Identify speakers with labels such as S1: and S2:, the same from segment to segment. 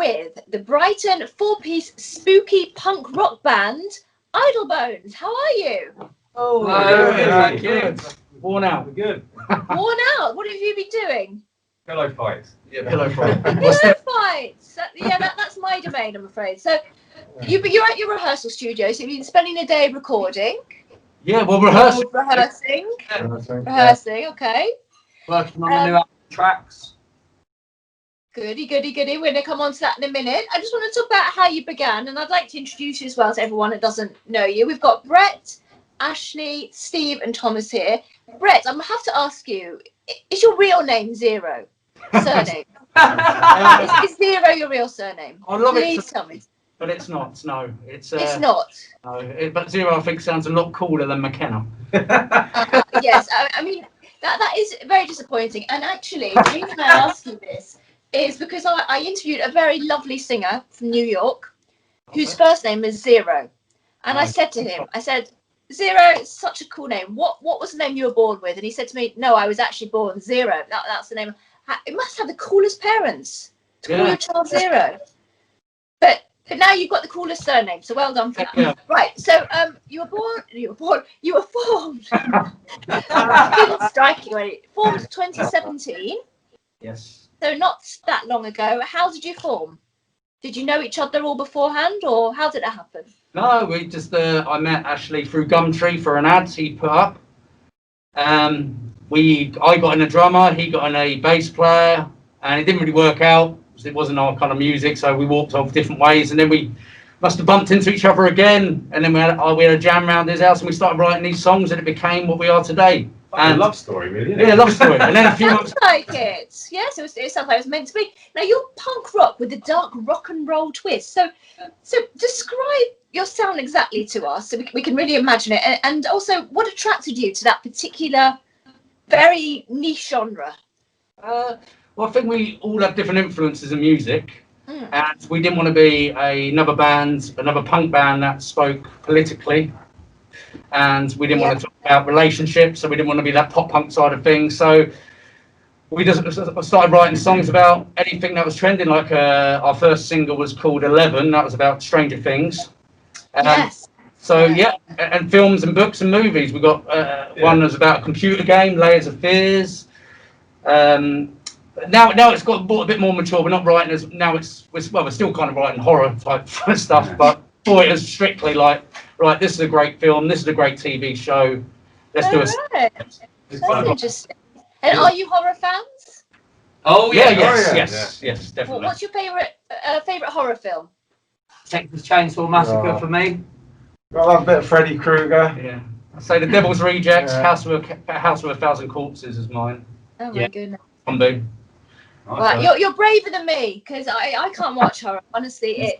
S1: with the Brighton 4-piece spooky punk rock band, Idlebones. How are you?
S2: Oh,
S3: good. Worn out.
S2: We're good.
S1: Worn out? What have you been doing?
S2: Pillow fights.
S3: Yeah, pillow fight.
S1: Pillow fights. Yeah, that's my domain, I'm afraid. So you're at your rehearsal studio, so you've been spending a day recording.
S3: Yeah, well, rehearsing.
S1: Rehearsing, okay.
S4: Working on the new album tracks.
S1: Goody. We're going to come on to that in a minute. I just want to talk about how you began, and I'd like to introduce you as well to everyone that doesn't know you. We've got Brett, Ashley, Steve, and Thomas here. Brett, I'm going to have to ask you, is your real name Zero? Surname? Is Zero your real surname?
S3: I love
S1: Please
S3: it.
S1: tell me.
S3: But it's not, no. It's
S1: not.
S3: No, but Zero, I think, sounds a lot cooler than McKenna.
S1: Yes, I mean, that is very disappointing. And actually, the reason I ask you this is because I interviewed a very lovely singer from New York whose first name is Zero. And I said to him, Zero, it's such a cool name. What was the name you were born with? And he said to me, no, I was actually born Zero. That's the name. It must have the coolest parents to call your child Zero. But now you've got the coolest surname, so well done for that. Yeah. Right, so you were formed. Didn't strike you. Formed 2017.
S3: Yes.
S1: So not that long ago. How did you form? Did you know each other all beforehand, or how did it happen?
S3: No, we just I met Ashley through Gumtree for an ad he put up. I got in a drummer, he got in a bass player, and it didn't really work out. It wasn't our kind of music, so we walked off different ways, and then we must have bumped into each other again, and then we had a jam around his house, and we started writing these songs, and it became what we are today.
S2: And a love story, really.
S3: Yeah, love story. And then a few
S1: months like it. Yes, it sounds like it was meant to be. Now you're punk rock with a dark rock and roll twist. So describe your sound exactly to us, so we can really imagine it. And also, what attracted you to that particular, very niche genre?
S3: Well, I think we all have different influences in music, and we didn't want to be another punk band that spoke politically, and we didn't want to talk about relationships, so we didn't want to be that pop punk side of things. So we just started writing songs about anything that was trending. Like our first single was called 11. That was about Stranger Things.
S1: Yes.
S3: So and films and books and movies. We got one that was about a computer game, Layers of Fears. Now it's got a bit more mature. We're not writing we're still kind of writing horror type stuff, but boy, it was strictly like, right, this is a great film, this is a great TV show. Let's do it.
S1: That's interesting. And are you horror fans?
S4: Oh yeah,
S3: yes, definitely.
S1: What's your favorite horror film?
S4: Texas Chainsaw Massacre for me.
S2: I love a bit of Freddy Krueger.
S3: Yeah, I'd say The Devil's Rejects, House of a Thousand Corpses is mine.
S1: Oh my goodness.
S3: Zombie.
S1: Right, you're braver than me, because I can't watch horror. Honestly,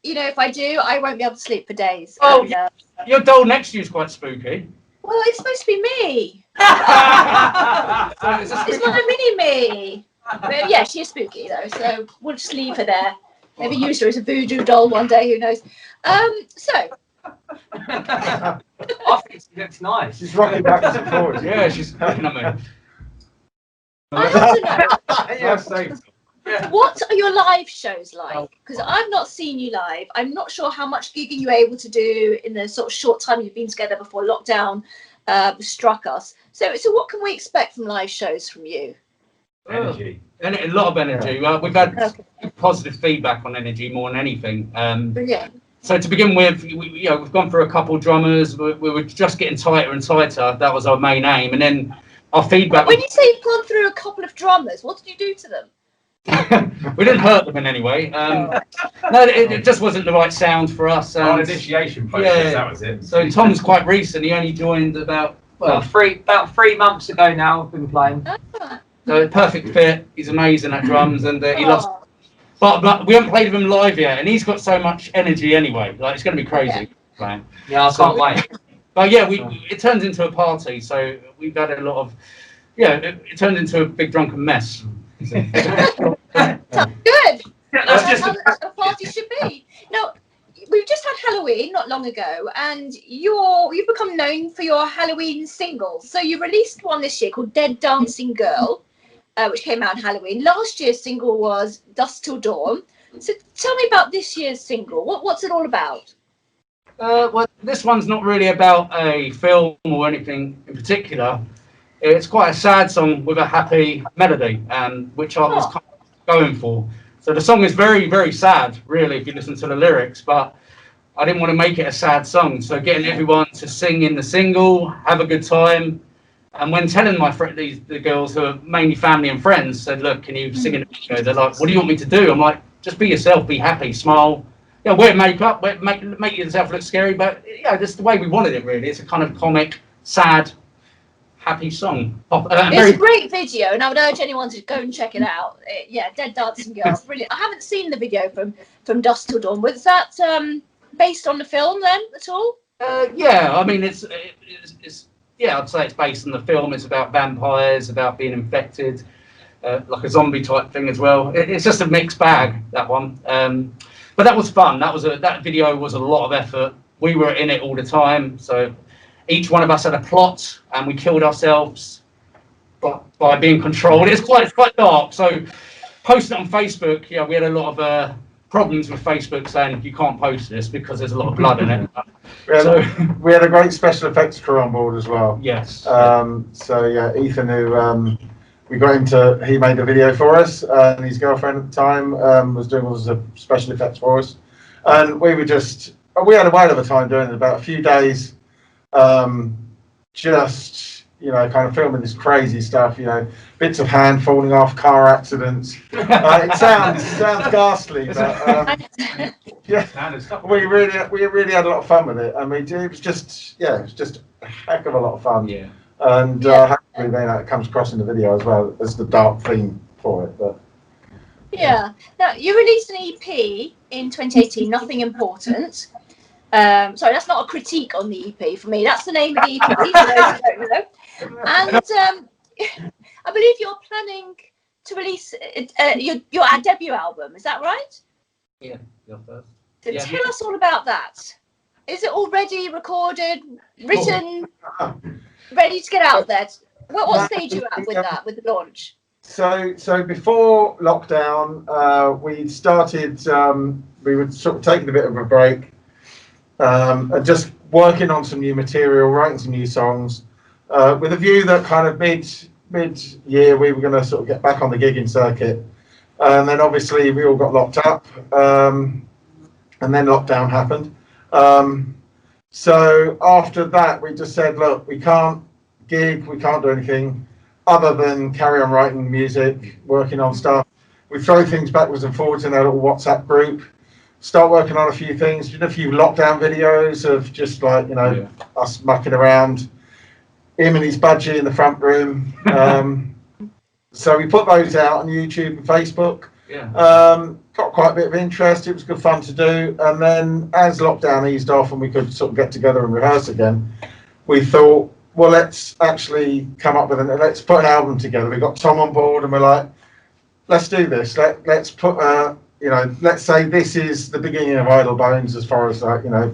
S1: if I do, I won't be able to sleep for days.
S3: Oh, your doll next to you is quite spooky.
S1: Well, it's supposed to be me. It's my mini me. But yeah, she is spooky though, so we'll just leave her there. Maybe use her as a voodoo doll one day. Who knows? So.
S4: I think she looks nice.
S2: She's rocking backwards and forwards.
S3: Yeah, she's looking at me.
S1: I have to know. What are your live shows like? Because I've not seen you live. I'm not sure how much gigging you were able to do in the sort of short time you've been together before lockdown struck us. So what can we expect from live shows from you?
S2: Energy.
S3: And a lot of energy. We've had positive feedback on energy more than anything.
S1: Brilliant.
S3: So to begin with, we've gone through a couple of drummers. We were just getting tighter and tighter. That was our main aim. And then our feedback.
S1: When you say you've gone through a couple of drummers, what did you do to them?
S3: We didn't hurt them in any way. No, it just wasn't the right sound for us.
S2: Initiation process, that was it.
S3: So Tom's quite recent. He only joined about
S4: 3 months ago now. I've been playing.
S3: So perfect fit. He's amazing at drums, and he loves. But we haven't played with him live yet, and he's got so much energy anyway. Like, it's going to be crazy.
S4: Yeah, I can't wait.
S3: But yeah, it turns into a party. So we've had a lot of it turns into a big drunken mess.
S1: Good. That's just how a party should be. Now, we've just had Halloween not long ago, and you've become known for your Halloween singles. So you released one this year called Dead Dancing Girl, which came out on Halloween. Last year's single was Dusk Till Dawn. So tell me about this year's single. What's it all about?
S3: Well, this one's not really about a film or anything in particular. It's quite a sad song with a happy melody, which I was kind of going for. So the song is very, very sad, really, if you listen to the lyrics, but I didn't want to make it a sad song. So getting everyone to sing in the single, have a good time. And when telling my the girls who are mainly family and friends, said, look, can you sing in the video? They're like, what do you want me to do? I'm like, just be yourself, be happy, smile. Yeah, wear makeup, make yourself look scary, but yeah, that's the way we wanted it, really. It's a kind of comic, sad, happy song.
S1: It's a great video, and I would urge anyone to go and check it out. Dead Dancing Girls, brilliant. I haven't seen the video from Dusk Till Dawn. Was that based on the film then at all?
S3: Yeah, I mean, it's I'd say it's based on the film. It's about vampires, about being infected, like a zombie type thing as well. It's just a mixed bag, that one. But that was fun. That video was a lot of effort. We were in it all the time. So each one of us had a plot, and we killed ourselves by being controlled. It's quite dark. So posting it on Facebook, yeah, we had a lot of problems with Facebook saying you can't post this because there's a lot of blood in it.
S2: We had a great special effects crew on board as well.
S3: Yes.
S2: So yeah, Ethan, who we got him he made a video for us, and his girlfriend at the time was doing all the special effects for us, and we had a whale of a time doing it. About a few days, just kind of filming this crazy stuff, bits of hand falling off, car accidents. It sounds ghastly, but yeah, we really had a lot of fun with it. I mean, it was just a heck of a lot of fun.
S3: Yeah.
S2: And hopefully then that comes across in the video as well as the dark theme for it. But
S1: yeah. Now you released an EP in 2018, Nothing Important. Sorry, that's not a critique on the EP for me. That's the name of the EP. And I believe you're planning to release your debut album. Is that right?
S3: Yeah, you're first.
S1: So tell us all about that. Is it already recorded, written, ready to get out there? What stage are you at with that, with the launch?
S2: So before lockdown, we started. We were sort of taking a bit of a break, and just working on some new material, writing some new songs, with a view that kind of mid-year we were going to sort of get back on the gigging circuit. And then obviously we all got locked up, and then lockdown happened. So after that, we just said, look, we can't gig, we can't do anything other than carry on writing music, working on stuff. We throw things backwards and forwards in our little WhatsApp group, start working on a few things, did a few lockdown videos of just like, us mucking around, him and his budgie in the front room. So we put those out on YouTube and Facebook.
S3: Yeah.
S2: Got quite a bit of interest. It was good fun to do. And then as lockdown eased off and we could sort of get together and rehearse again, we thought, well, let's actually come up with let's put an album together. We got Tom on board and we're like, let's do this. Let's put, let's say this is the beginning of Idle Bones as far as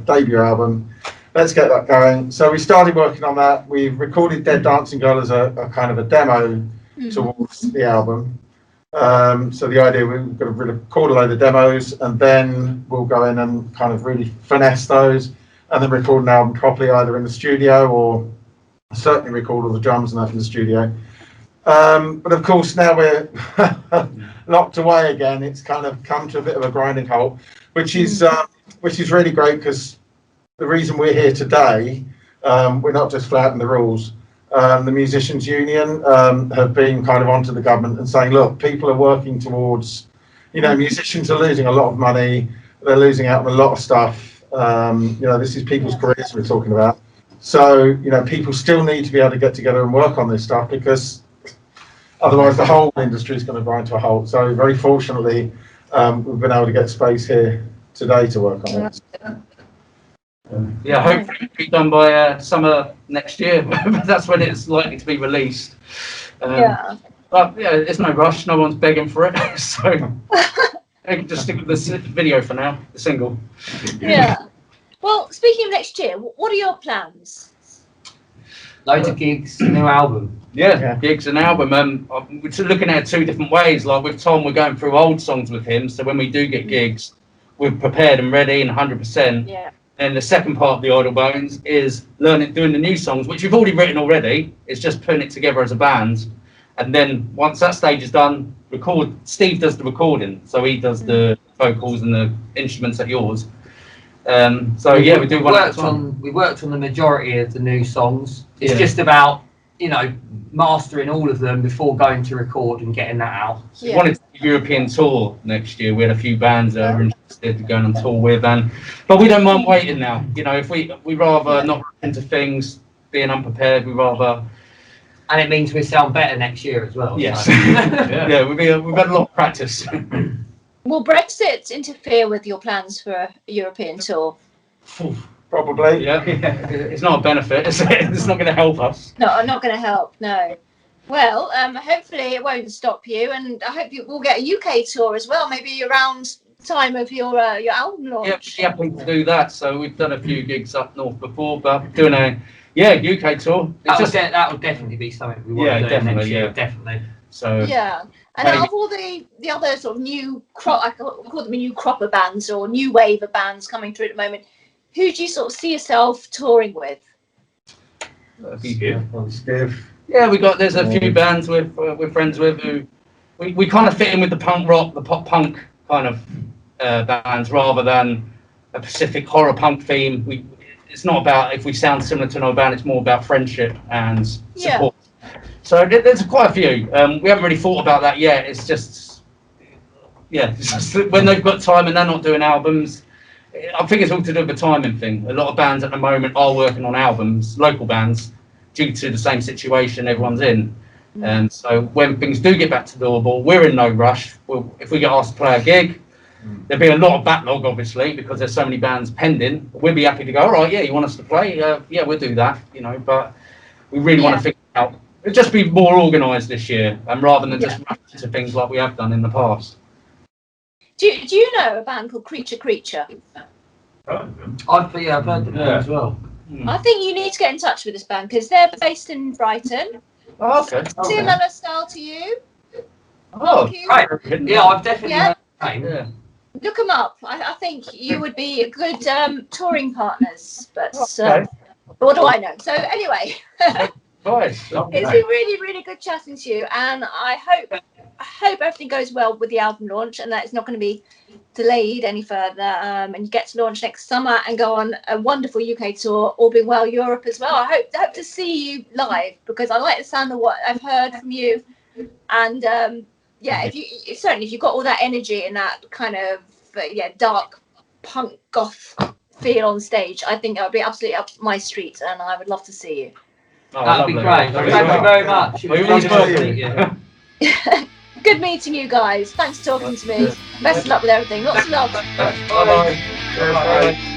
S2: debut album. Let's get that going. So we started working on that. We recorded Dead Dancing Girl as a kind of a demo towards the album. So the idea, we're going to record a load of demos and then we'll go in and kind of really finesse those and then record an album properly either in the studio or certainly record all the drums and that in the studio. But of course now we're locked away again. It's kind of come to a bit of a grinding halt, which is really great because the reason we're here today, we're not just flouting the rules. The Musicians Union have been kind of onto the government and saying, look, people are working towards, musicians are losing a lot of money. They're losing out on a lot of stuff. This is people's careers we're talking about. So, people still need to be able to get together and work on this stuff because otherwise the whole industry is going to grind to a halt. So very fortunately, we've been able to get space here today to work on it.
S3: Yeah, hopefully it'll be done by summer next year. That's when it's likely to be released. But yeah, there's no rush. No one's begging for it. So I can just stick with the video for now, the single.
S1: Yeah. Well, speaking of next year, what are your plans?
S4: Loads of gigs, new album.
S3: Yeah, gigs and album. We're looking at it 2 different ways. Like with Tom, we're going through old songs with him. So when we do get gigs, we're prepared and ready and 100%.
S1: Yeah.
S3: And the second part of the Idle Bones is doing the new songs, which we've already written already. It's just putting it together as a band. And then once that stage is done, Steve does the recording. So he does the vocals and the instruments at yours. So yeah, we do one at a time.
S4: We worked on the majority of the new songs. It's
S3: Yeah.
S4: just about, mastering all of them before going to record and getting that out.
S3: We wanted to do a European tour next year. We had a few bands that were interested in going on tour with, but we don't mind waiting now. If we rather not rush into things, being unprepared. We rather,
S4: and it means we sound better next year as well.
S3: Yes,
S4: So.
S3: yeah, we've had a lot of practice.
S1: Will Brexit interfere with your plans for a European tour?
S2: Probably.
S3: Yeah, it's not a benefit. It's not going to help us.
S1: No, I'm not going to help. No. Well, hopefully it won't stop you, and I hope we'll get a UK tour as well. Maybe around time of your album launch.
S3: Yeah, happy to do that. So we've done a few gigs up north before, but doing a UK tour.
S4: That would definitely be something we want to do next year. Definitely.
S3: So
S1: yeah. And out of all the other sort of new I call them new cropper bands or new wave of bands coming through at the moment, who do you sort of see yourself touring with?
S2: Skiv.
S3: Yeah, there's a few bands we're friends with who we kind of fit in with the punk rock, the pop punk kind of bands rather than a specific horror punk theme. It's not about if we sound similar to another band, it's more about friendship and support. So there's quite a few. We haven't really thought about that yet. It's just when they've got time and they're not doing albums. I think it's all to do with the timing thing. A lot of bands at the moment are working on albums, local bands, due to the same situation everyone's in. And so when things do get back to normal, we're in no rush. If we get asked to play a gig, there'll be a lot of backlog, obviously, because there's so many bands pending. We'll be happy to go, all right, yeah, you want us to play? Yeah, we'll do that, but we really want to figure it out. It'll just be more organised this year, and rather than just rush into things like we have done in the past.
S1: Do you know a band called Creature?
S4: I've heard them as well.
S1: I think you need to get in touch with this band because they're based in Brighton.
S3: Oh, okay.
S1: Similar style to you.
S3: Oh,
S4: right. Yeah, I've definitely heard the name.
S3: Yeah.
S1: Look them up. I think you would be a good touring partners. But what do I know? So anyway,
S3: Nice.
S1: it's been really, really good chatting to you, and I hope everything goes well with the album launch and that it's not going to be delayed any further, and you get to launch next summer and go on a wonderful UK tour, all being well, Europe as well. I hope to see you live because I like the sound of what I've heard from you, and if you've got all that energy and that kind of dark punk goth feel on stage, I think it would be absolutely up my street, and I would love to see you.
S3: Oh,
S4: That'd be great. Thank you very much. It was lovely to meet you.
S1: Good meeting you guys. Thanks for talking to me. Best of luck with everything. Lots of love.
S3: Bye-bye. Bye-bye.